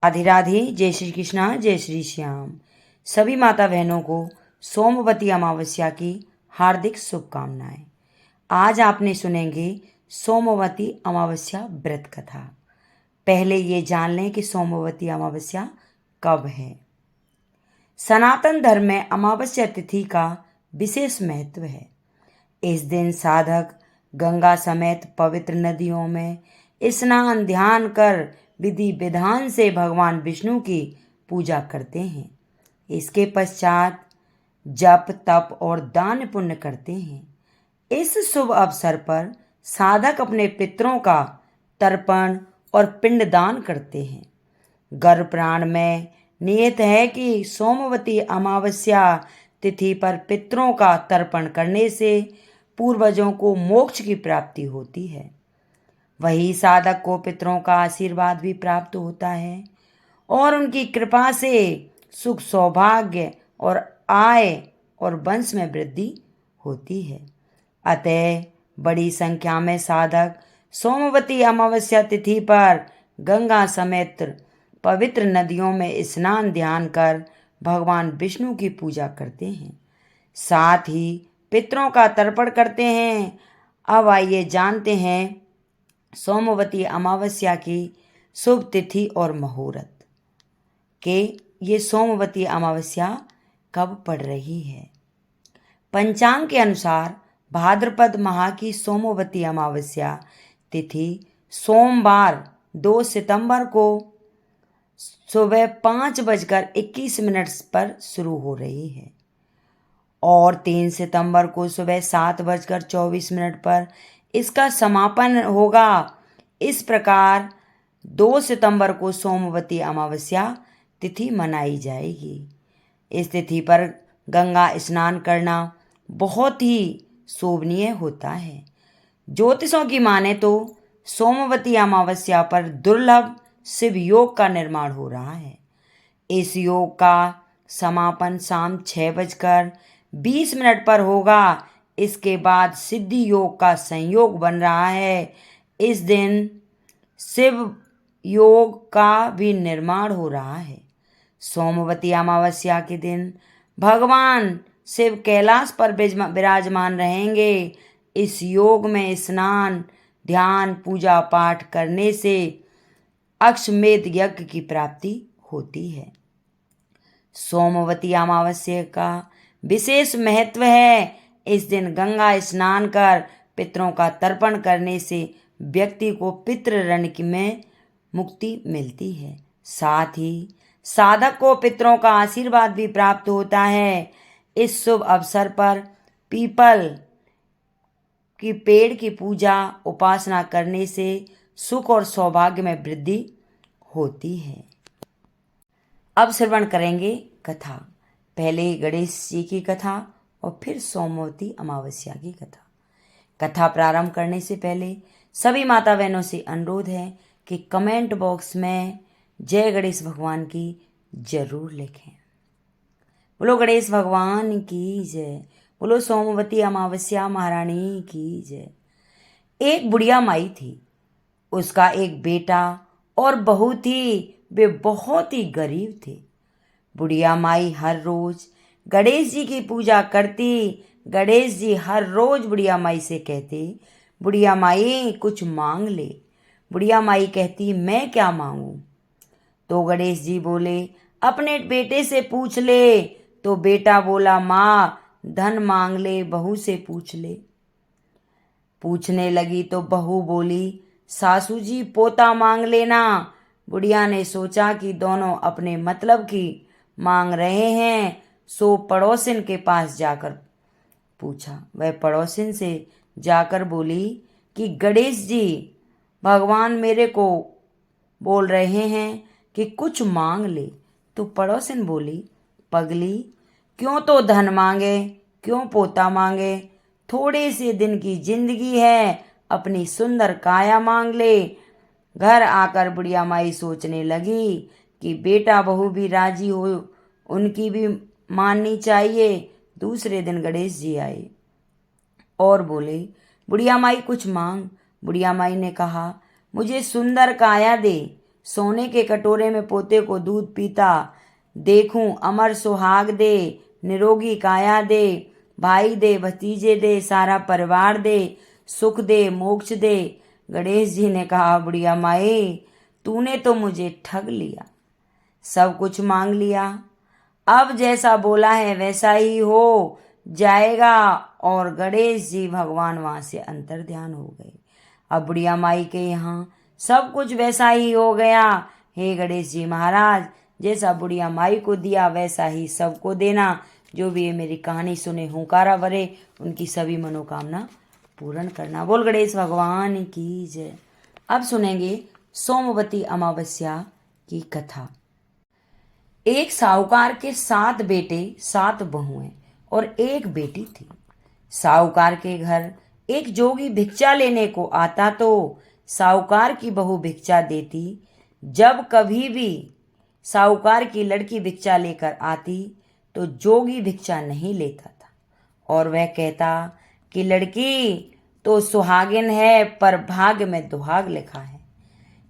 राधे राधे। जय श्री कृष्णा, जय श्री श्याम। सभी माता बहनों को सोमवती अमावस्या की हार्दिक शुभकामनाएं। आज आपने सुनेंगे सोमवती अमावस्या व्रत कथा। पहले ये जान लें कि सोमवती अमावस्या कब है। सनातन धर्म में अमावस्या तिथि का विशेष महत्व है। इस दिन साधक गंगा समेत पवित्र नदियों में स्नान ध्यान कर विधि विधान से भगवान विष्णु की पूजा करते हैं। इसके पश्चात जप तप और दान पुण्य करते हैं। इस शुभ अवसर पर साधक अपने पितरों का तर्पण और पिंडदान करते हैं। गर्भ पुराण में नियत है कि सोमवती अमावस्या तिथि पर पितरों का तर्पण करने से पूर्वजों को मोक्ष की प्राप्ति होती है। वही साधक को पितरों का आशीर्वाद भी प्राप्त होता है और उनकी कृपा से सुख सौभाग्य और आय और वंश में वृद्धि होती है। अतः बड़ी संख्या में साधक सोमवती अमावस्या तिथि पर गंगा समेत पवित्र नदियों में स्नान ध्यान कर भगवान विष्णु की पूजा करते हैं, साथ ही पितरों का तर्पण करते हैं। अब आइए जानते हैं सोमवती अमावस्या की शुभ तिथि और मुहूर्त के ये सोमवती अमावस्या कब पड़ रही है। पंचांग के अनुसार भाद्रपद माह की सोमवती अमावस्या तिथि सोमवार 2 सितंबर को सुबह 5:21 पर शुरू हो रही है और 3 सितंबर को सुबह 7:24 पर इसका समापन होगा। इस प्रकार 2 सितंबर को सोमवती अमावस्या तिथि मनाई जाएगी। इस तिथि पर गंगा स्नान करना बहुत ही शोभनीय होता है। ज्योतिषों की माने तो सोमवती अमावस्या पर दुर्लभ शिव योग का निर्माण हो रहा है। इस योग का समापन शाम 6:20 पर होगा। इसके बाद सिद्धि योग का संयोग बन रहा है। इस दिन शिव योग का भी निर्माण हो रहा है। सोमवती अमावस्या के दिन भगवान शिव कैलाश पर विराजमान रहेंगे। इस योग में स्नान ध्यान पूजा पाठ करने से अश्वमेध यज्ञ की प्राप्ति होती है। सोमवती अमावस्या का विशेष महत्व है। इस दिन गंगा स्नान कर पितरों का तर्पण करने से व्यक्ति को पितृ ऋण में मुक्ति मिलती है, साथ ही साधक को पितरों का आशीर्वाद भी प्राप्त होता है। इस शुभ अवसर पर पीपल की पेड़ की पूजा उपासना करने से सुख और सौभाग्य में वृद्धि होती है। अब श्रवण करेंगे कथा। पहले गणेश जी की कथा और फिर सोमवती अमावस्या की कथा। कथा प्रारंभ करने से पहले सभी माता बहनों से अनुरोध है कि कमेंट बॉक्स में जय गणेश भगवान की जरूर लिखें। बोलो गणेश भगवान की जय। बोलो सोमवती अमावस्या महारानी की जय। एक बुढ़िया माई थी, उसका एक बेटा और बहू थी। वे बहुत ही गरीब थे। बुढ़िया माई हर रोज गणेश जी की पूजा करती। गणेश जी हर रोज बुढ़िया माई से कहते, बुढ़िया माई कुछ मांग ले। बुढ़िया माई कहती, मैं क्या मांगू। तो गणेश जी बोले, अपने बेटे से पूछ ले। तो बेटा बोला, माँ धन मांग ले, बहू से पूछ ले। पूछने लगी तो बहू बोली, सासू जी पोता मांग लेना। बुढ़िया ने सोचा कि दोनों अपने मतलब की मांग रहे हैं, सो पड़ोसिन के पास जाकर पूछा। वह पड़ोसिन से जाकर बोली कि गणेश जी भगवान मेरे को बोल रहे हैं कि कुछ मांग ले। तो पड़ोसिन बोली, पगली क्यों तो धन मांगे, क्यों पोता मांगे। थोड़े से दिन की जिंदगी है, अपनी सुंदर काया मांग ले। घर आकर बुढ़िया माई सोचने लगी कि बेटा बहू भी राजी हो, उनकी भी माननी चाहिए। दूसरे दिन गणेश जी आए और बोले, बुढ़िया माई कुछ मांग। बुढ़िया माई ने कहा, मुझे सुंदर काया दे, सोने के कटोरे में पोते को दूध पीता देखूं, अमर सुहाग दे, निरोगी काया दे, भाई दे, भतीजे दे, सारा परिवार दे, सुख दे, मोक्ष दे। गणेश जी ने कहा, बुढ़िया माई, तूने तो मुझे ठग लिया, सब कुछ मांग लिया। अब जैसा बोला है वैसा ही हो जाएगा। और गणेश जी भगवान वहां से अंतर ध्यान हो गए। अब बुढ़िया माई के यहाँ सब कुछ वैसा ही हो गया। हे गणेश जी महाराज, जैसा बुढ़िया माई को दिया वैसा ही सबको देना। जो भी ये मेरी कहानी सुने हुंकारा भरे, उनकी सभी मनोकामना पूर्ण करना। बोल गणेश भगवान की जय। अब सुनेंगे सोमवती अमावस्या की कथा। एक साहूकार के 7 बेटे 7 बहुएं और एक बेटी थी। साहूकार के घर एक जोगी भिक्षा लेने को आता तो साहूकार की बहू भिक्षा देती। जब कभी भी साहूकार की लड़की भिक्षा लेकर आती तो जोगी भिक्षा नहीं लेता था और वह कहता कि लड़की तो सुहागिन है पर भाग्य में दुहाग लिखा है।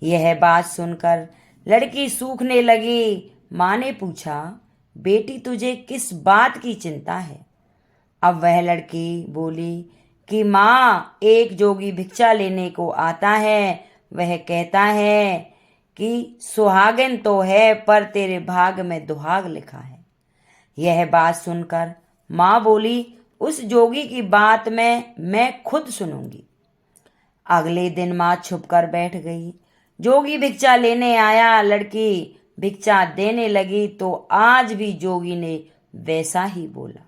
यह बात सुनकर लड़की सूखने लगी। माँ ने पूछा, बेटी तुझे किस बात की चिंता है? अब वह लड़की बोली कि माँ, एक जोगी भिक्षा लेने को आता है, वह कहता है कि सुहागिन तो है पर तेरे भाग में दुहाग लिखा है। यह बात सुनकर माँ बोली, उस जोगी की बात मैं खुद सुनूंगी। अगले दिन माँ छुपकर बैठ गई। जोगी भिक्षा लेने आया, लड़की भिक्षा देने लगी तो आज भी जोगी ने वैसा ही बोला।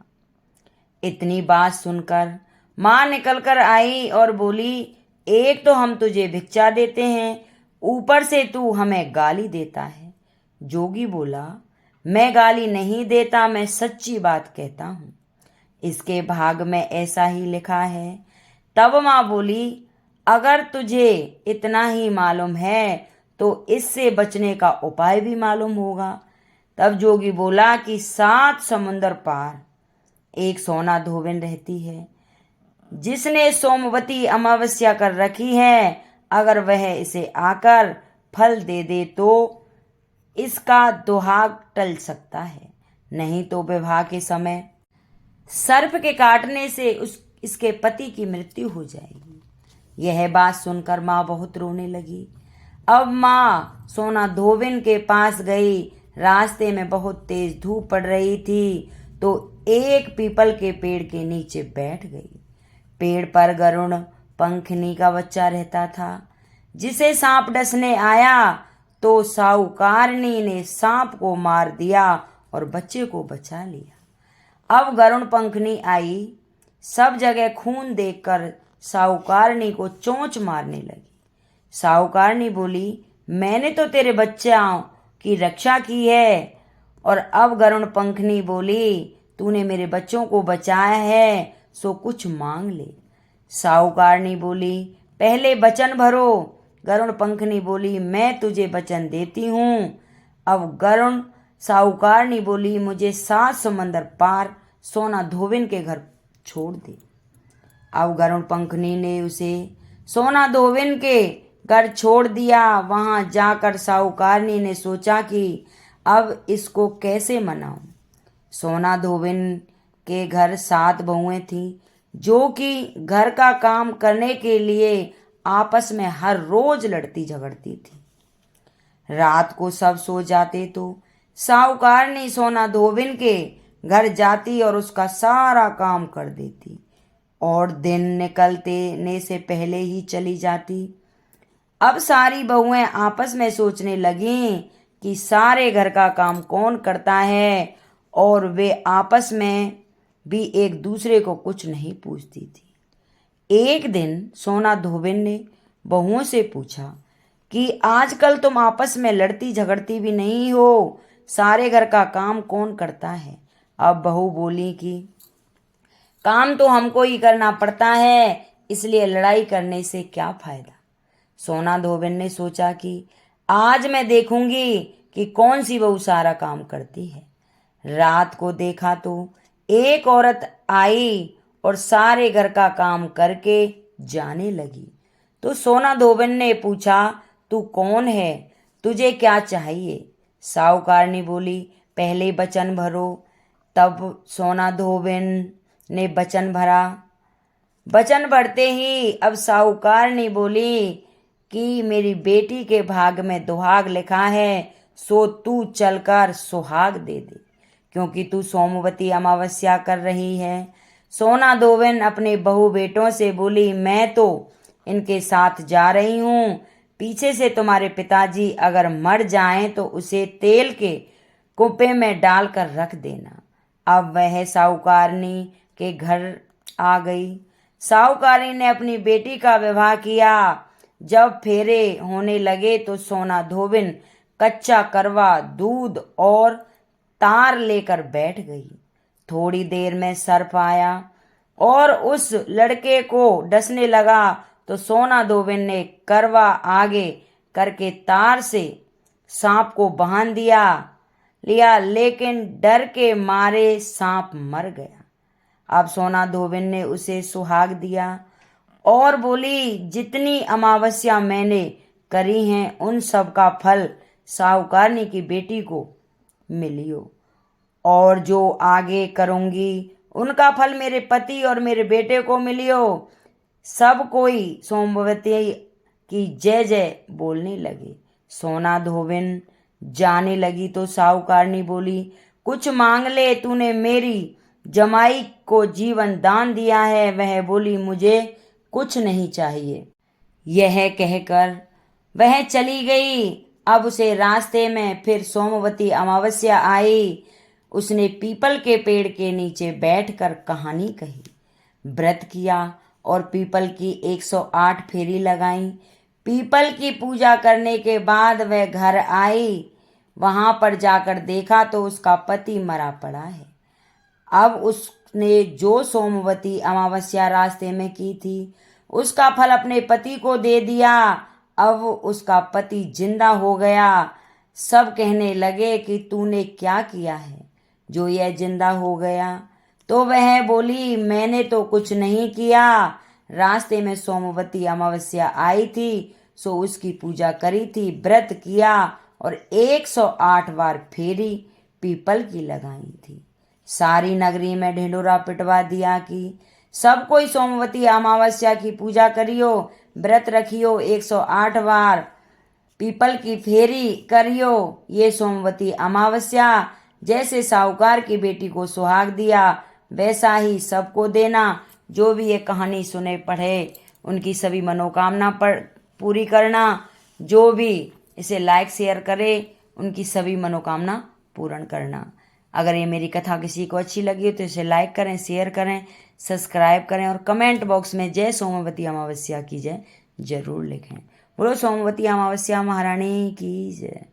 इतनी बात सुनकर माँ निकल कर आई और बोली, एक तो हम तुझे भिक्षा देते हैं, ऊपर से तू हमें गाली देता है। जोगी बोला, मैं गाली नहीं देता, मैं सच्ची बात कहता हूँ, इसके भाग में ऐसा ही लिखा है। तब माँ बोली, अगर तुझे इतना ही मालूम है तो इससे बचने का उपाय भी मालूम होगा। तब जोगी बोला कि 7 समुंदर पार एक सोना धोबिन रहती है, जिसने सोमवती अमावस्या कर रखी है। अगर वह इसे आकर फल दे दे तो इसका दुहाग टल सकता है, नहीं तो विवाह के समय सर्प के काटने से इसके पति की मृत्यु हो जाएगी। यह बात सुनकर माँ बहुत रोने लगी। अब माँ सोना धोबिन के पास गई। रास्ते में बहुत तेज धूप पड़ रही थी तो एक पीपल के पेड़ के नीचे बैठ गई। पेड़ पर गरुड़ पंखनी का बच्चा रहता था, जिसे सांप डसने आया तो साहूकारनी ने सांप को मार दिया और बच्चे को बचा लिया। अब गरुड़ पंखनी आई, सब जगह खून देखकर साहूकारनी को चोंच मारने लगी। साहूकारनी बोली, मैंने तो तेरे बच्चों की रक्षा की है। और अब गरुड़ पंखनी बोली, तूने मेरे बच्चों को बचाया है सो कुछ मांग ले। साहूकारनी बोली, पहले वचन भरो। गरुड़ पंखनी बोली, मैं तुझे वचन देती हूँ। अब गरुड़ साहूकारनी बोली, मुझे 7 समंदर पार सोना धोबिन के घर छोड़ दे। अब गरुड़ पंखनी ने उसे सोना धोबिन के घर छोड़ दिया। वहां जाकर साहूकारनी ने सोचा कि अब इसको कैसे मनाऊं। सोना धोबिन के घर 7 बहुएं थीं, जो कि घर का काम करने के लिए आपस में हर रोज लड़ती झगड़ती थी। रात को सब सो जाते तो साहूकारनी सोना धोबिन के घर जाती और उसका सारा काम कर देती और दिन निकलने से पहले ही चली जाती। अब सारी बहुएं आपस में सोचने लगीं कि सारे घर का काम कौन करता है, और वे आपस में भी एक दूसरे को कुछ नहीं पूछती थी। एक दिन सोना धोबिन ने बहुओं से पूछा कि आजकल तुम आपस में लड़ती झगड़ती भी नहीं हो, सारे घर का काम कौन करता है? अब बहू बोली कि काम तो हमको ही करना पड़ता है, इसलिए लड़ाई करने से क्या फायदा। सोना धोबिन ने सोचा कि आज मैं देखूंगी कि कौन सी बहू सारा काम करती है। रात को देखा तो एक औरत आई और सारे घर का काम करके जाने लगी। तो सोना धोबिन ने पूछा, तू कौन है? तुझे क्या चाहिए? साहूकारनी बोली, पहले वचन भरो। तब सोना धोबिन ने वचन भरा। वचन भरते ही अब साहूकारनी बोली कि मेरी बेटी के भाग में दुहाग लिखा है, सो तू चलकर सुहाग दे दे, क्योंकि तू सोमवती अमावस्या कर रही है। सोना धोबिन अपने बहू बेटों से बोली, मैं तो इनके साथ जा रही हूँ। पीछे से तुम्हारे पिताजी अगर मर जाएं तो उसे तेल के कुप्पे में डालकर रख देना। अब वह साहूकारनी के घर आ गई। साहूकारनी ने अपनी बेटी का विवाह किया। जब फेरे होने लगे तो सोना धोबिन कच्चा करवा दूध और तार लेकर बैठ गई। थोड़ी देर में सर्प आया और उस लड़के को डसने लगा, तो सोना धोबिन ने करवा आगे करके तार से सांप को बांध लिया, लेकिन डर के मारे सांप मर गया। अब सोना धोबिन ने उसे सुहाग दिया और बोली, जितनी अमावस्या मैंने करी हैं उन सब का फल साहूकारनी की बेटी को मिलियो, और जो आगे करूंगी उनका फल मेरे पति और मेरे बेटे को मिलियो। सब कोई सोमवती की जय जय बोलने लगे। सोना धोबिन जाने लगी तो साहूकारनी बोली, कुछ मांग ले, तूने मेरी जमाई को जीवन दान दिया है। वह बोली, मुझे कुछ नहीं चाहिए। यह कहकर वह चली गई। अब उसे रास्ते में फिर सोमवती अमावस्या आई। उसने पीपल के पेड़ के नीचे बैठकर कहानी कही, व्रत किया और पीपल की 108 फेरी लगाई। पीपल की पूजा करने के बाद वह घर आई। वहां पर जाकर देखा तो उसका पति मरा पड़ा है। अब उसने जो सोमवती अमावस्या रास्ते में की थी उसका फल अपने पति को दे दिया। अब उसका पति जिंदा हो गया। सब कहने लगे कि तूने क्या किया है जो यह जिंदा हो गया? तो वह बोली, मैंने तो कुछ नहीं किया। रास्ते में सोमवती अमावस्या आई थी, सो उसकी पूजा करी थी, व्रत किया और 108 बार फेरी पीपल की लगाई थी। सारी नगरी में ढिंढोरा पिटवा दिया कि सब कोई सोमवती अमावस्या की पूजा करियो, व्रत रखियो, 108 बार पीपल की फेरी करियो। ये सोमवती अमावस्या जैसे साहूकार की बेटी को सुहाग दिया वैसा ही सबको देना। जो भी ये कहानी सुने पढ़े उनकी सभी मनोकामना पर पूरी करना। जो भी इसे लाइक शेयर करे उनकी सभी मनोकामना पूर्ण करना। अगर ये मेरी कथा किसी को अच्छी लगी हो तो इसे लाइक करें, शेयर करें, सब्सक्राइब करें और कमेंट बॉक्स में जय सोमवती अमावस्या की जय जरूर लिखें। बोलो सोमवती अमावस्या महारानी की जय।